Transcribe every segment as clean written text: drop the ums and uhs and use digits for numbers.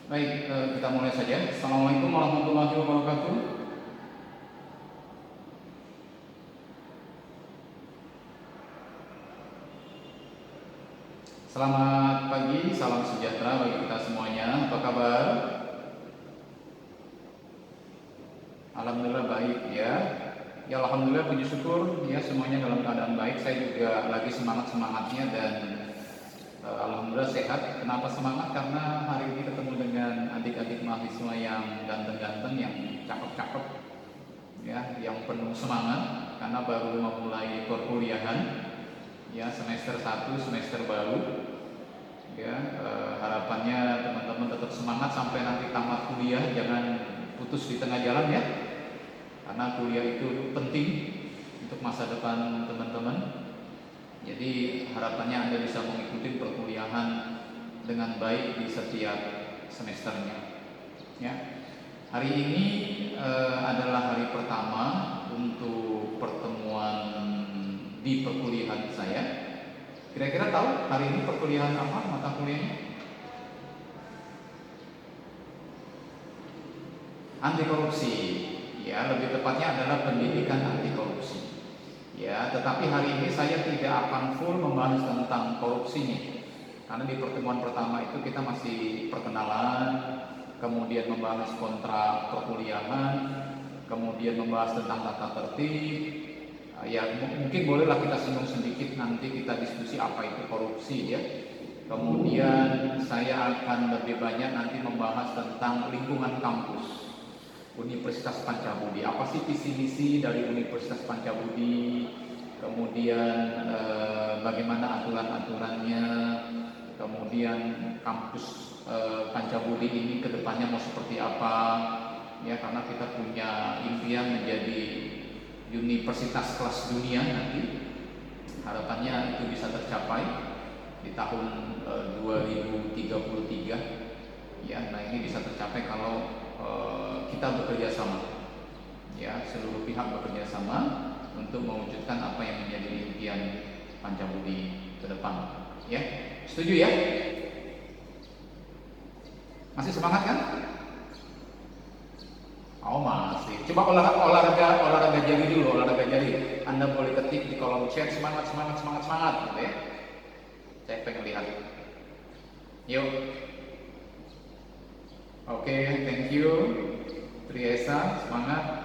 Baik, kita mulai saja. Assalamualaikum warahmatullahi wabarakatuh. Selamat pagi, salam sejahtera bagi kita semuanya. Apa kabar? Alhamdulillah baik ya. Ya alhamdulillah puji syukur ya semuanya dalam keadaan baik. Saya juga lagi semangat-semangatnya dan alhamdulillah sehat. Kenapa semangat? Karena hari ini ketemu dengan adik-adik mahasiswa yang ganteng-ganteng, yang cakep-cakep ya, yang penuh semangat karena baru memulai perkuliahan ya, semester 1, semester baru ya. Harapannya teman-teman tetap semangat sampai nanti tamat kuliah, jangan putus di tengah jalan ya, karena kuliah itu penting untuk masa depan teman-teman. Jadi harapannya Anda bisa mengikuti perkuliahan dengan baik di setiap semesternya ya. Hari ini adalah hari pertama untuk pertemuan di perkuliahan saya. Kira-kira tahu hari ini perkuliahan apa mata kuliahnya? Anti korupsi. Ya, lebih tepatnya adalah pendidikan anti korupsi. Ya, tetapi hari ini saya tidak akan full membahas tentang korupsinya. Karena di pertemuan pertama itu kita masih perkenalan, kemudian membahas kontrak perkuliahan, kemudian membahas tentang tata tertib. Ya mungkin bolehlah kita singgung sedikit, nanti kita diskusi apa itu korupsi ya. Kemudian saya akan lebih banyak nanti membahas tentang lingkungan kampus Universitas Pancabudi. Apa sih visi misi dari Universitas Pancabudi? Kemudian bagaimana aturan-aturannya? Kemudian kampus Pancabudi ini kedepannya mau seperti apa? Ya, karena kita punya impian menjadi universitas kelas dunia nanti. Harapannya itu bisa tercapai di tahun 2033. Ya, nah ini bisa tercapai kalau kita bekerja sama. Ya, seluruh pihak bekerja sama untuk mewujudkan apa yang menjadi impian Pancabudi ke depan. Ya, setuju ya? Masih semangat kan? Oh masih. Coba olahraga jari dulu, olahraga jari. Anda boleh ketik di kolom chat semangat gitu ya. Saya pengen lihat. Yuk. Oke, thank you. Triesa, semangat.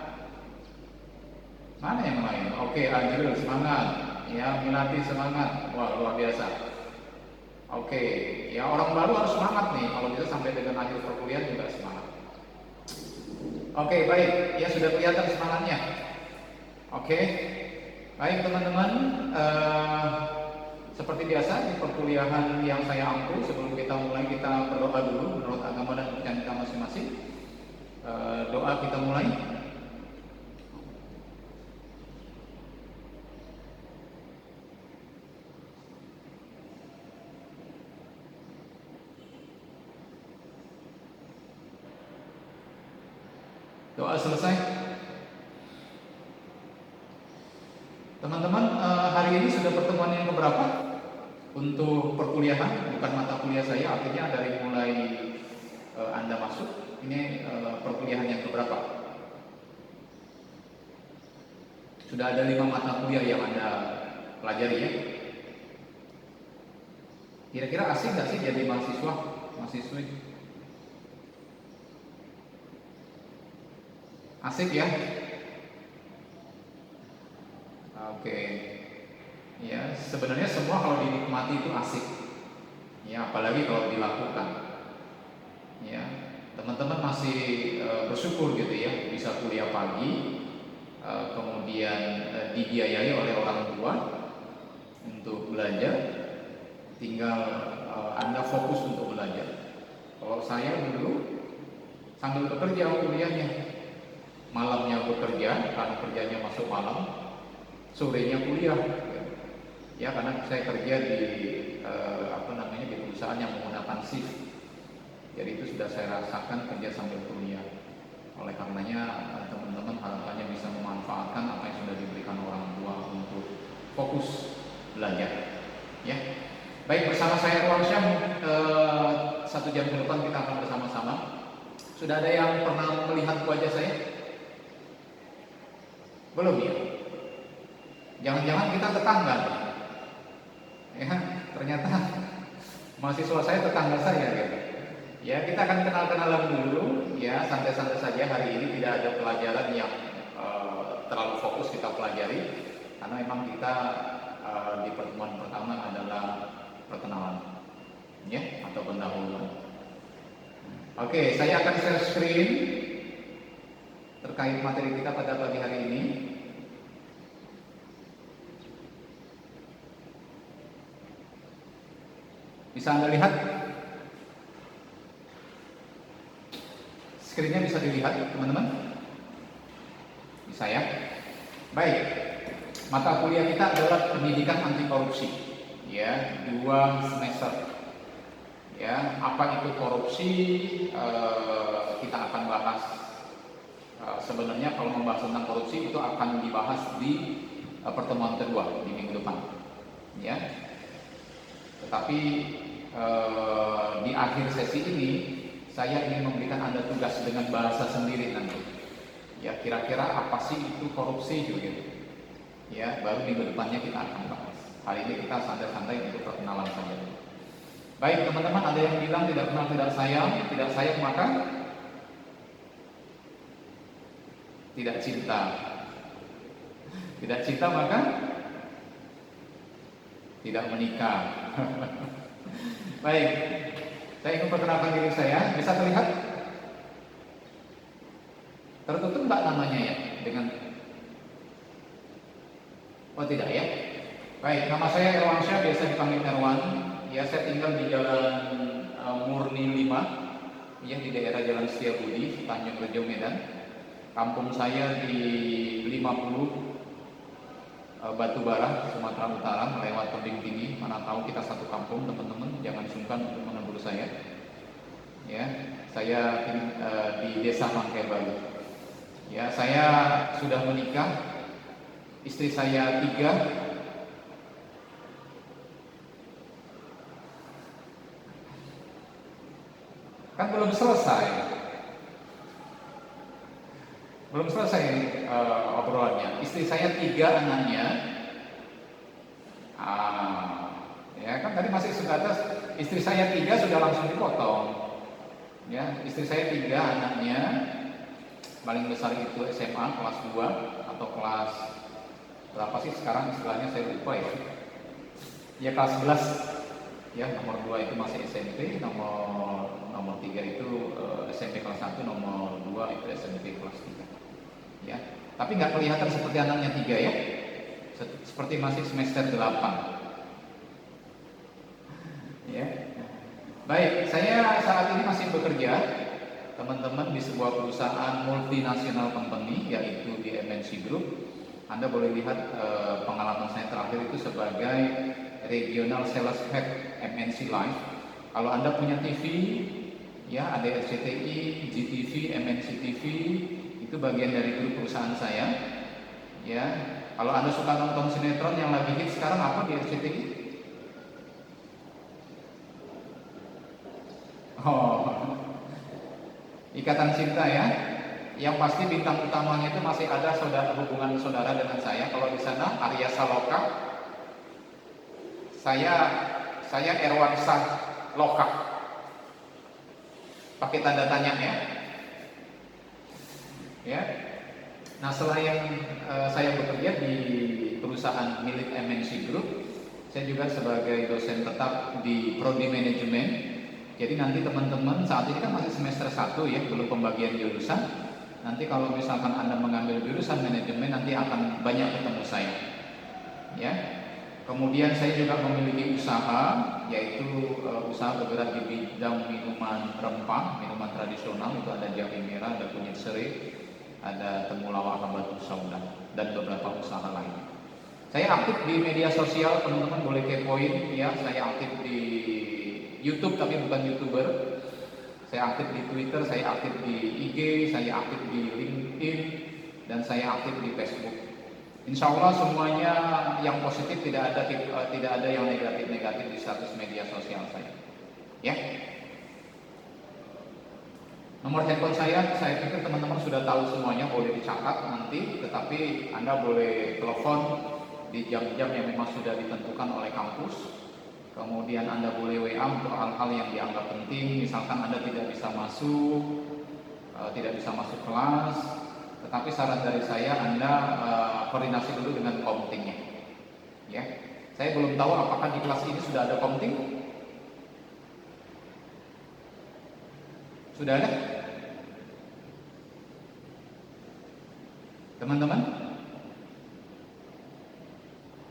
Mana yang lain? Oke, Ajrul semangat. Ya, Milati semangat. Wah, luar biasa. Oke, ya orang baru harus semangat nih. Kalau bisa sampai dengan akhir perkuliahan juga semangat. Oke, baik. Ya sudah kelihatan semangatnya. Oke, baik teman-teman. Seperti biasa di perkuliahan yang saya ampu, sebelum kita mulai kita berdoa dulu menurut agama dan kepercayaan kita masing-masing. Doa kita mulai. Doa selesai. Teman-teman, hari ini sudah pertemuan yang keberapa untuk perkuliahan, bukan mata kuliah saya, artinya dari mulai Anda masuk, ini perkuliahan yang keberapa? Sudah ada 5 mata kuliah yang Anda pelajari ya. Kira-kira asik nggak sih jadi mahasiswi? Asik ya? Oke. Ya, sebenarnya semua kalau dinikmati itu asik. Ya, apalagi kalau dilakukan. Ya, teman-teman masih bersyukur gitu ya, bisa kuliah pagi, kemudian dibiayai oleh orang tua untuk belajar, tinggal Anda fokus untuk belajar. Kalau saya dulu sambil bekerja kuliahnya, malamnya bekerja karena kerjanya masuk malam, sorenya kuliah. Ya, karena saya kerja di di perusahaan yang menggunakan shift. Jadi itu sudah saya rasakan kerja sambil kuliah. Oleh karenanya teman-teman harapannya bisa memanfaatkan apa yang sudah diberikan orang tua untuk fokus belajar. Ya, baik, bersama saya Irwan Syam, 1 jam ke depan kita akan bersama-sama. Sudah ada yang pernah melihat wajah saya? Belum ya? Jangan-jangan kita tetangga nih. Ya, ternyata mahasiswa saya tetangga saya gitu. Ya, kita akan kenal-kenalan dulu ya, santai-santai saja. Hari ini tidak ada pelajaran yang terlalu fokus kita pelajari, karena memang kita di pertemuan pertama adalah perkenalan ya, atau pendahuluan. Oke, saya akan share screen terkait materi kita pada pagi hari ini. Bisa Anda lihat? Screen-nya bisa dilihat, teman-teman? Bisa ya? Baik. Mata kuliah kita adalah pendidikan anti korupsi. Ya, 2 semester. Ya, apa itu korupsi? Kita akan bahas. Sebenarnya kalau membahas tentang korupsi itu akan dibahas di pertemuan kedua di minggu depan. Ya. Tetapi di akhir sesi ini saya ingin memberikan Anda tugas dengan bahasa sendiri nanti. Ya, kira-kira apa sih itu korupsi gitu. Ya, baru minggu depannya kita akan bahas. Hari ini kita santai-santai untuk perkenalan saja. Baik, teman-teman, ada yang bilang tidak kenal tidak sayang maka tidak cinta. Tidak cinta maka tidak menikah. Baik, saya ingin perkenalkan diri saya. Bisa terlihat? Tertutup nggak namanya ya? Dengan oh tidak ya? Baik, nama saya Erwansyah, biasa dipanggil Erwan. Ya, saya tinggal di Jalan Murni 5, ya, di daerah Jalan Setiabudi, Tanjung Rejo, Medan. Kampung saya di 50 Batubara, Sumatera Utara, melewat tebing tinggi. Mana tahu kita satu kampung, teman-teman. Jangan sungkan untuk menegur saya. Ya, saya di Desa Mangkai Baru. Ya, saya sudah menikah. Istri saya 3. Kan belum selesai. Belum selesai obrolannya. Istri saya 3 anaknya. Ya kan tadi masih sebatas istri saya 3 sudah langsung dipotong. Ya, istri saya 3 anaknya. Paling besar itu SMA kelas 2 atau kelas berapa sih sekarang istilahnya saya lupa ya. Ya kelas 11. Ya, nomor 2 itu masih SMP, nomor 3 itu SMP kelas 1, nomor 2 itu SMP kelas 3. Ya, tapi nggak kelihatan seperti anaknya 3 ya, seperti masih semester 8. Ya, baik, saya saat ini masih bekerja, teman-teman, di sebuah perusahaan multinasional company, yaitu di MNC Group. Anda boleh lihat pengalaman saya terakhir itu sebagai Regional Sales Head MNC Live. Kalau Anda punya TV, ya ada RCTI, GTV, MNC TV, itu bagian dari grup perusahaan saya. Ya, kalau Anda suka nonton sinetron yang lagi hit sekarang apa di RCTI? Oh, Ikatan Cinta ya. Yang pasti bintang utamanya itu masih ada hubungan saudara dengan saya. Kalau di sana Arya Saloka, saya Erwansyah Loka, pakai tanda tanya ya. Nah, selain saya bekerja di perusahaan milik MNC Group, saya juga sebagai dosen tetap di Prodi Manajemen. Jadi nanti teman-teman, saat ini kan masih semester 1 ya, belum pembagian jurusan. Nanti kalau misalkan Anda mengambil jurusan manajemen, nanti akan banyak ketemu saya. Ya. Kemudian saya juga memiliki usaha, yaitu usaha bergerak di bidang minuman rempah, minuman tradisional. Itu ada jahe merah, ada kunyit serai, ada temulawak batu sauda, dan beberapa usaha lain. Saya aktif di media sosial, teman-teman boleh kepoin ya. Saya aktif di YouTube tapi bukan YouTuber. Saya aktif di Twitter, saya aktif di IG, saya aktif di LinkedIn, dan saya aktif di Facebook. Insya Allah semuanya yang positif, tidak ada yang negatif di status media sosial saya. Ya. Nomor handphone saya pikir teman-teman sudah tahu semuanya, boleh dicatat nanti, tetapi Anda boleh telepon di jam-jam yang memang sudah ditentukan oleh kampus. Kemudian Anda boleh WA untuk hal-hal yang dianggap penting, misalkan Anda tidak bisa masuk kelas, tetapi saran dari saya Anda koordinasi dulu dengan komtingnya. Ya, saya belum tahu apakah di kelas ini sudah ada komting. Sudah ada? Teman-teman?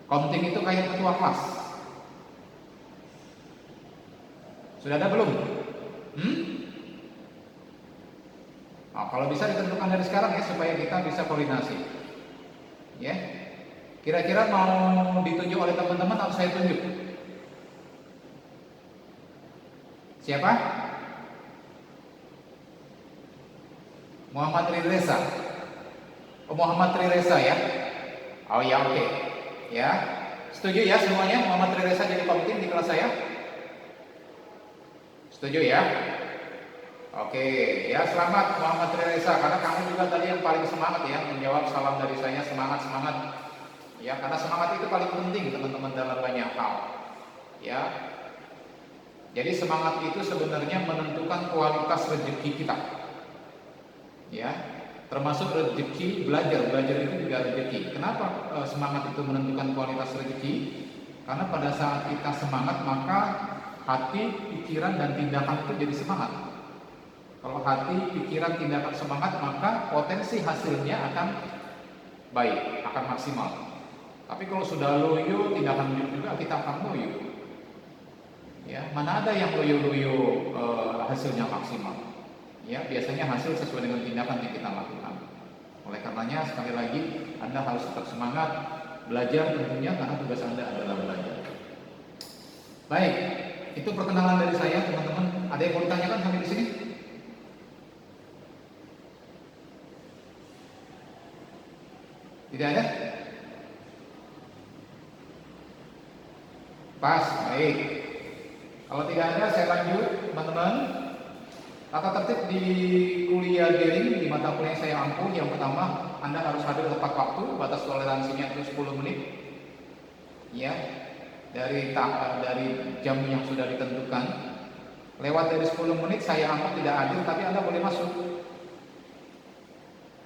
Komting itu kayak ketua kelas. Sudah ada belum? Nah, kalau bisa ditentukan dari sekarang ya, supaya kita bisa koordinasi. Ya. Kira-kira mau ditunjuk oleh teman-teman atau saya tunjuk? Siapa? Muhammad Rireza. Oh, Muhammad Rireza ya. Oh ya, oke. Ya. Setuju ya semuanya Muhammad Rireza jadi komting di kelas saya? Setuju ya? Oke, ya selamat Muhammad Rireza, karena kamu juga tadi yang paling semangat ya menjawab salam dari saya, semangat. Ya, karena semangat itu paling penting teman-teman dalam banyak hal. Ya. Jadi semangat itu sebenarnya menentukan kualitas rezeki kita. Ya, termasuk rezeki belajar itu juga rezeki. Kenapa semangat itu menentukan kualitas rezeki? Karena pada saat kita semangat maka hati, pikiran dan tindakan itu jadi semangat. Kalau hati, pikiran, tindakan semangat maka potensi hasilnya akan baik, akan maksimal. Tapi kalau sudah loyo, tindakan juga kita akan loyo. Ya, mana ada yang loyo-loyo hasilnya maksimal? Ya, biasanya hasil sesuai dengan tindakan yang kita lakukan. Oleh karenanya sekali lagi Anda harus tetap semangat belajar tentunya, karena tugas Anda adalah belajar. Baik, itu perkenalan dari saya teman-teman. Ada yang mau ditanyakan sampai di sini? Tidak ada? Pas, baik. Kalau tidak ada saya lanjut teman-teman. Tata tertib di kuliah daring, di mata kuliah yang saya ampuh, yang pertama Anda harus hadir tepat waktu, batas toleransinya itu 10 menit. Ya, dari jam yang sudah ditentukan. Lewat dari 10 menit saya anggap tidak hadir, tapi Anda boleh masuk.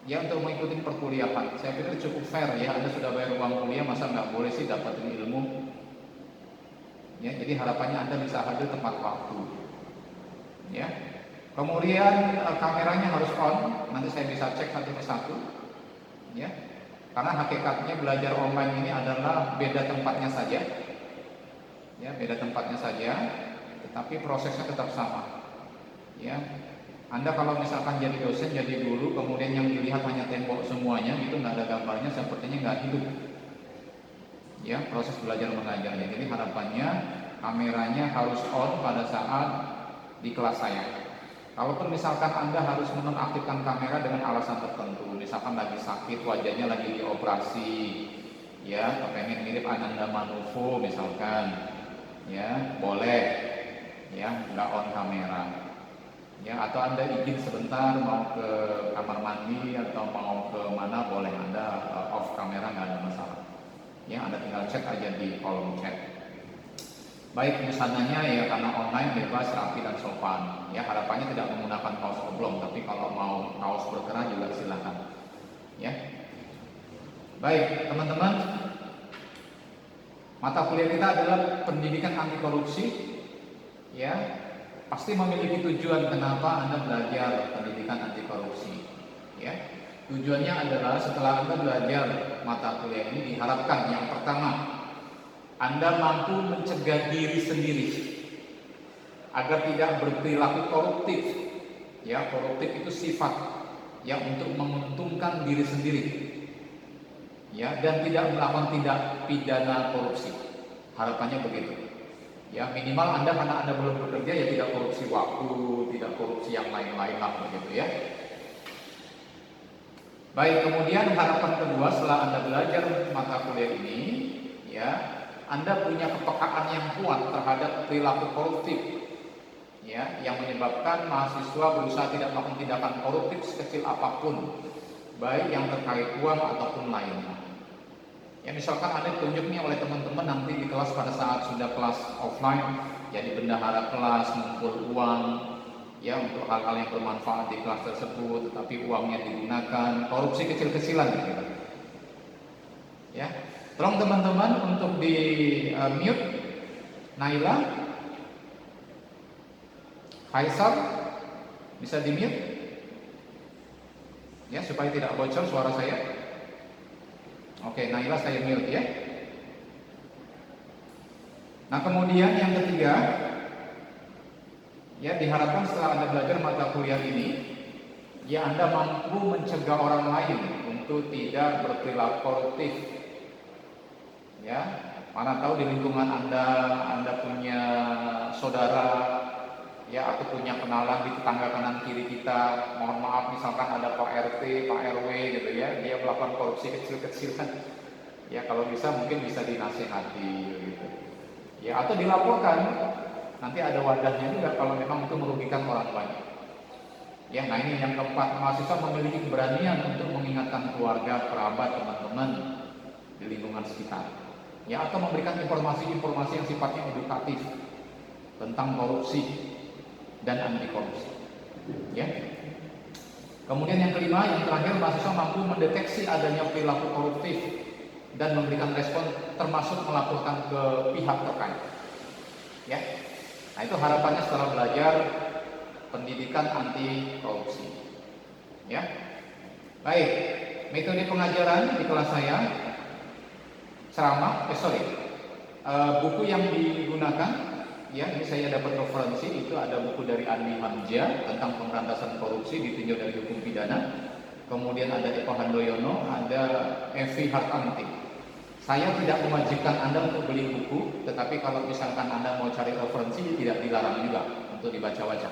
Ya, untuk mengikuti perkuliahan. Saya pikir cukup fair ya, Anda sudah bayar uang kuliah, masa nggak boleh sih dapatin ilmu? Ya, jadi harapannya Anda bisa hadir tepat waktu. Ya. Kemudian kameranya harus on, nanti saya bisa cek satu persatu. Ya. Karena hakikatnya belajar online ini adalah beda tempatnya saja. Ya, beda tempatnya saja, tetapi prosesnya tetap sama. Ya. Anda kalau misalkan jadi dosen, jadi guru, kemudian yang dilihat hanya tembok semuanya, itu nggak ada gambarnya, sepertinya nggak hidup. Ya, proses belajar mengajarnya. Jadi harapannya kameranya harus on pada saat di kelas saya. Kalaupun misalkan Anda harus menonaktifkan kamera dengan alasan tertentu, misalkan lagi sakit, wajahnya lagi dioperasi, ya, kepengen mirip Ananda Manovo misalkan, ya, boleh, ya, nggak on kamera. Ya, atau Anda izin sebentar mau ke kamar mandi atau mau ke mana, boleh, Anda off kamera, nggak ada masalah. Ya, Anda tinggal cek aja di kolom chat. Baik busananya ya, karena online bebas, rapi dan sopan. Ya, harapannya tidak menggunakan kaos oblong, tapi kalau mau kaos berkerah juga silakan. Ya. Baik, teman-teman. Mata kuliah kita adalah pendidikan anti korupsi. Ya. Pasti memiliki tujuan kenapa Anda belajar pendidikan anti korupsi. Ya. Tujuannya adalah setelah Anda belajar mata kuliah ini, diharapkan yang pertama, Anda mampu mencegah diri sendiri agar tidak berperilaku koruptif. Ya, koruptif itu sifat yang untuk menguntungkan diri sendiri. Ya, dan tidak melakukan tindak pidana korupsi. Harapannya begitu. Ya, minimal Anda, karena Anda belum bekerja, ya tidak korupsi waktu, tidak korupsi yang lain-lain lah begitu ya. Baik, kemudian harapan kedua setelah Anda belajar mata kuliah ini, ya, Anda punya kepekaan yang kuat terhadap perilaku koruptif. ya, yang menyebabkan mahasiswa berusaha tidak melakukan tindakan koruptif sekecil apapun, baik yang terkait uang ataupun lainnya. Ya, misalkan Anda ditunjuk nih oleh teman-teman nanti di kelas pada saat sudah kelas offline, jadi bendahara kelas mengumpul uang, ya, untuk hal-hal yang bermanfaat di kelas tersebut, tetapi uangnya digunakan korupsi kecil-kecilan, gitu. Ya, tolong teman-teman untuk di mute. Naila, Faisal, bisa di mute, ya, supaya tidak bocor suara saya. Oke, Naila saya mute ya. Nah, kemudian yang ketiga, ya, diharapkan setelah Anda belajar mata kuliah ini, ya, Anda mampu mencegah orang lain untuk tidak berperilaku koruptif. Ya, mana tahu di lingkungan Anda punya saudara, ya, atau punya kenalan di tetangga kanan kiri kita, mohon maaf misalkan ada Pak RT, Pak RW gitu ya, dia melakukan korupsi kecil-kecilan, ya, kalau bisa mungkin bisa dinasihati gitu, ya, atau dilaporkan, nanti ada wadahnya juga kalau memang itu merugikan orang banyak. Ya, nah ini yang keempat, mahasiswa memiliki keberanian untuk mengingatkan keluarga, kerabat, teman-teman di lingkungan sekitar, ya, atau memberikan informasi-informasi yang sifatnya edukatif tentang korupsi dan anti korupsi. Ya. Kemudian yang kelima, yang terakhir, mahasiswa mampu mendeteksi adanya perilaku koruptif dan memberikan respon, termasuk melaporkan ke pihak terkait. Ya. Nah, itu harapannya setelah belajar pendidikan anti korupsi. Ya. Baik, metode pengajaran di kelas saya ceramah, buku yang digunakan, ya, ini saya dapat referensi, itu ada buku dari Andi Hamzah tentang pemberantasan korupsi ditinjau dari hukum pidana. Kemudian ada Eko Handoyono, ada Evi Hartanti. Saya tidak mewajibkan Anda untuk beli buku, tetapi kalau misalkan Anda mau cari referensi, tidak dilarang juga untuk dibaca-baca.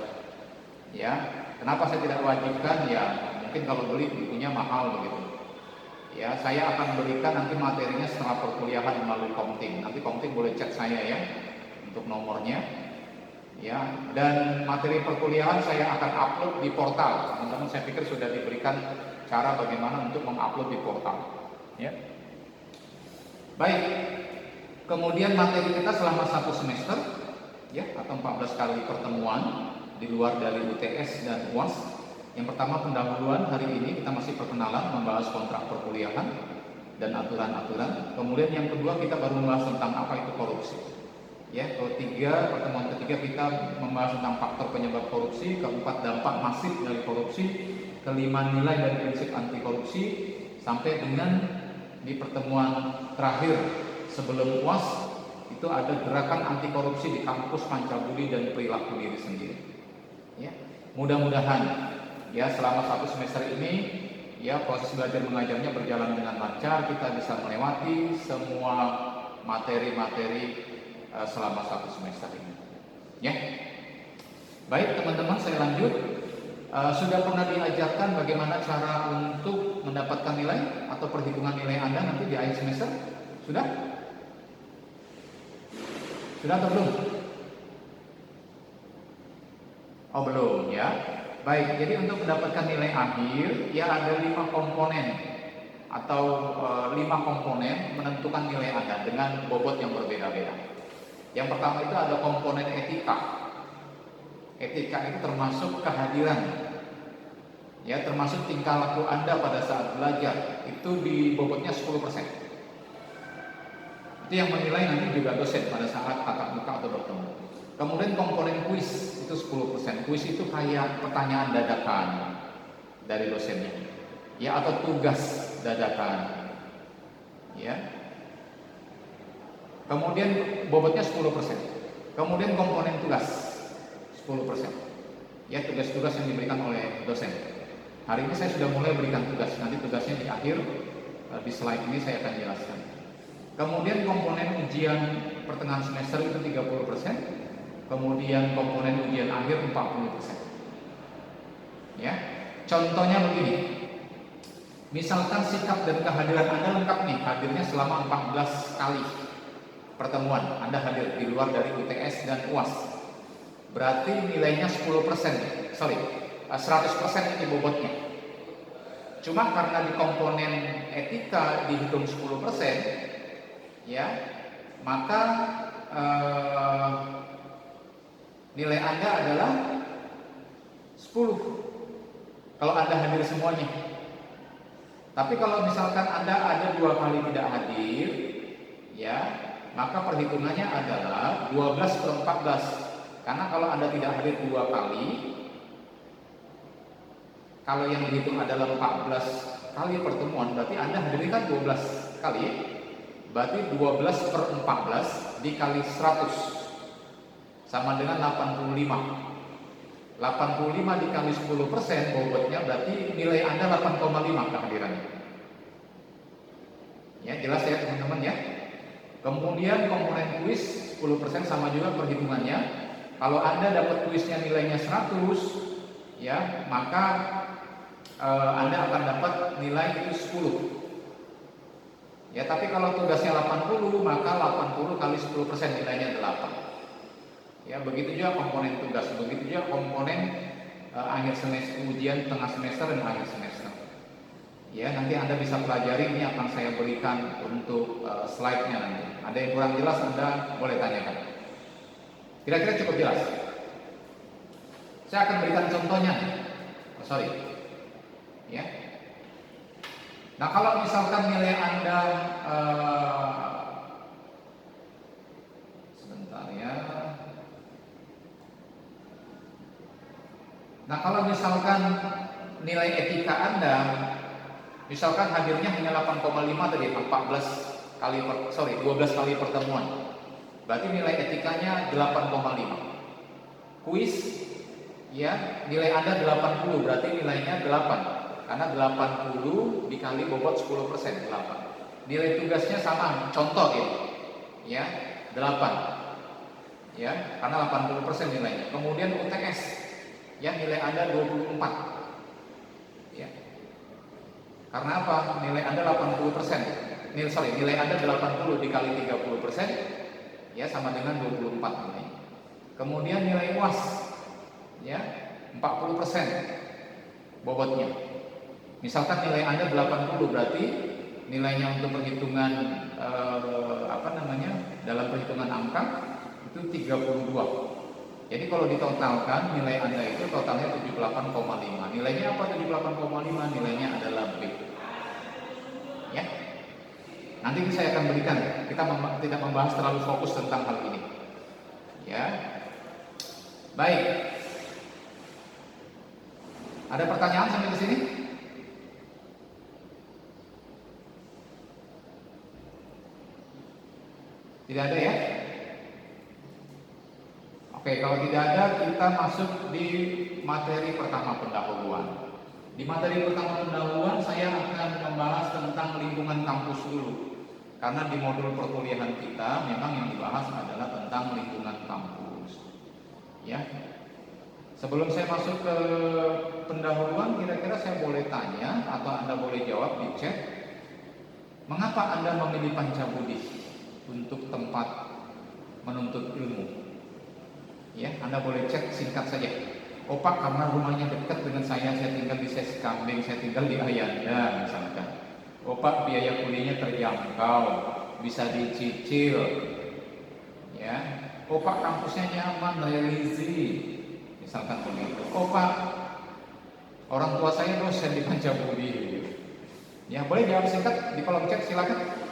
Ya, kenapa saya tidak wajibkan? Ya, mungkin kalau beli bukunya mahal begitu. Ya, saya akan berikan nanti materinya setelah perkuliahan melalui Komting. Nanti Komting boleh chat saya ya untuk nomornya. Ya, dan materi perkuliahan saya akan upload di portal. Teman-teman, saya pikir sudah diberikan cara bagaimana untuk mengupload di portal. Ya. Baik. Kemudian materi kita selama 1 semester, ya, atau 14 kali pertemuan di luar dari UTS dan UAS. Yang pertama pendahuluan, hari ini kita masih perkenalan, membahas kontrak perkuliahan dan aturan-aturan. Kemudian yang kedua kita baru membahas tentang apa itu korupsi. Ya, pertemuan ketiga kita membahas tentang faktor penyebab korupsi, keempat dampak masif dari korupsi, kelima nilai dan prinsip anti korupsi, sampai dengan di pertemuan terakhir sebelum UAS itu ada gerakan anti korupsi di kampus Pancabudi dan perilaku diri sendiri. Ya, mudah-mudahan ya selama 1 semester ini ya proses belajar mengajarnya berjalan dengan lancar, kita bisa melewati semua materi-materi selama 1 semester ini. Ya. Baik teman-teman, saya lanjut. Sudah pernah diajarkan bagaimana cara untuk mendapatkan nilai atau perhitungan nilai Anda nanti di akhir semester? Sudah? Sudah atau belum? Oh belum ya. Baik, jadi untuk mendapatkan nilai akhir ya ada 5 komponen atau 5 komponen menentukan nilai Anda dengan bobot yang berbeda-beda. Yang pertama itu ada komponen etika. Etika itu termasuk kehadiran, ya, termasuk tingkah laku Anda pada saat belajar. Itu di bobotnya 10%. Itu yang menilai nanti juga dosen pada saat tatap muka atau bertemu. Kemudian komponen kuis itu 10%. Kuis itu kayak pertanyaan dadakan dari dosennya, ya, atau tugas dadakan, ya. Kemudian bobotnya 10%. Kemudian komponen tugas 10%. Ya, tugas-tugas yang diberikan oleh dosen. Hari ini saya sudah mulai berikan tugas. Nanti tugasnya di akhir di slide ini saya akan jelaskan. Kemudian komponen ujian pertengahan semester itu 30%. Kemudian komponen ujian akhir 40%. Ya. Contohnya begini. Misalkan sikap dan kehadiran Anda lengkap nih, hadirnya selama 14 kali pertemuan Anda hadir di luar dari UTS dan UAS. berarti nilainya 10%, sorry, 100% itu bobotnya. Cuma karena di komponen etika dihitung 10%, ya, maka nilai Anda adalah 10 kalau Anda hadir semuanya. Tapi kalau misalkan Anda ada 2 kali tidak hadir, ya, maka perhitungannya adalah 12/14. Karena kalau Anda tidak hadir 2 kali, kalau yang dihitung adalah 14 kali pertemuan, berarti Anda hadir kan 12 kali, berarti 12/14 dikali 100 sama dengan 85. 85 dikali 10% bobotnya berarti nilai Anda 8,5 kehadirannya. Ya, jelas ya teman-teman ya. Kemudian komponen kuis 10% sama juga perhitungannya. Kalau Anda dapat kuisnya nilainya 100, ya, maka Anda akan dapat nilai itu 10. Ya, tapi kalau tugasnya 80, maka 80 kali 10% nilainya 8. Ya, begitu juga komponen tugas, begitu juga komponen akhir semester, ujian tengah semester dan akhir semester. Ya, nanti Anda bisa pelajari, ini akan saya berikan untuk slide-nya nanti. Ada yang kurang jelas Anda boleh tanyakan. Kira-kira cukup jelas? Saya akan berikan contohnya. Ya. Nah, kalau misalkan nilai Anda sebentar ya. Nah, kalau misalkan nilai etika Anda, misalkan hadirnya hanya 8,5 tadi, 12 kali pertemuan. Berarti nilai etikanya 8,5. Kuis, ya, nilai Anda 80, berarti nilainya 8. Karena 80 dikali bobot 10%, 8. Nilai tugasnya sama, contoh ini, ya, 8. Ya, karena 80% nilainya. Kemudian UTS, ya, nilai Anda 24. Ya. Karena apa? Nilai Anda 80%. Nilai Anda 80 dikali 30%, ya, sama dengan 24 nilai. Kemudian nilai UAS, ya, 40% bobotnya. Misalkan nilai Anda 80, berarti nilainya untuk perhitungan dalam perhitungan angka itu 32. Jadi kalau ditotalkan nilai Anda itu totalnya 78,5. Nilainya apa 78,5? Nilainya adalah B. Ya. Nanti saya akan berikan. Kita tidak membahas terlalu fokus tentang hal ini. Ya. Baik. Ada pertanyaan sampai ke sini? Tidak ada ya? Oke, kalau tidak ada, kita masuk di materi pertama pendahuluan. Di materi pertama pendahuluan saya akan membahas tentang lingkungan kampus dulu. Karena di modul perkuliahan kita memang yang dibahas adalah tentang lingkungan kampus. Ya. Sebelum saya masuk ke pendahuluan, kira-kira saya boleh tanya atau Anda boleh jawab di chat. Mengapa Anda memilih Pancabudi untuk tempat menuntut ilmu? Ya, Anda boleh cek singkat saja. Oh Pak, karena rumahnya dekat dengan saya tinggal di Seskambing, saya tinggal di Ayanda misalkan. Oh Pak, biaya kuliahnya terjangkau, bisa dicicil. Ya. Oh Pak, kampusnya nyaman, religi, misalkan begitu. Oh Pak, orang tua saya dosen di Pancabudi. Ya, boleh jawab singkat di kolom chat, silakan.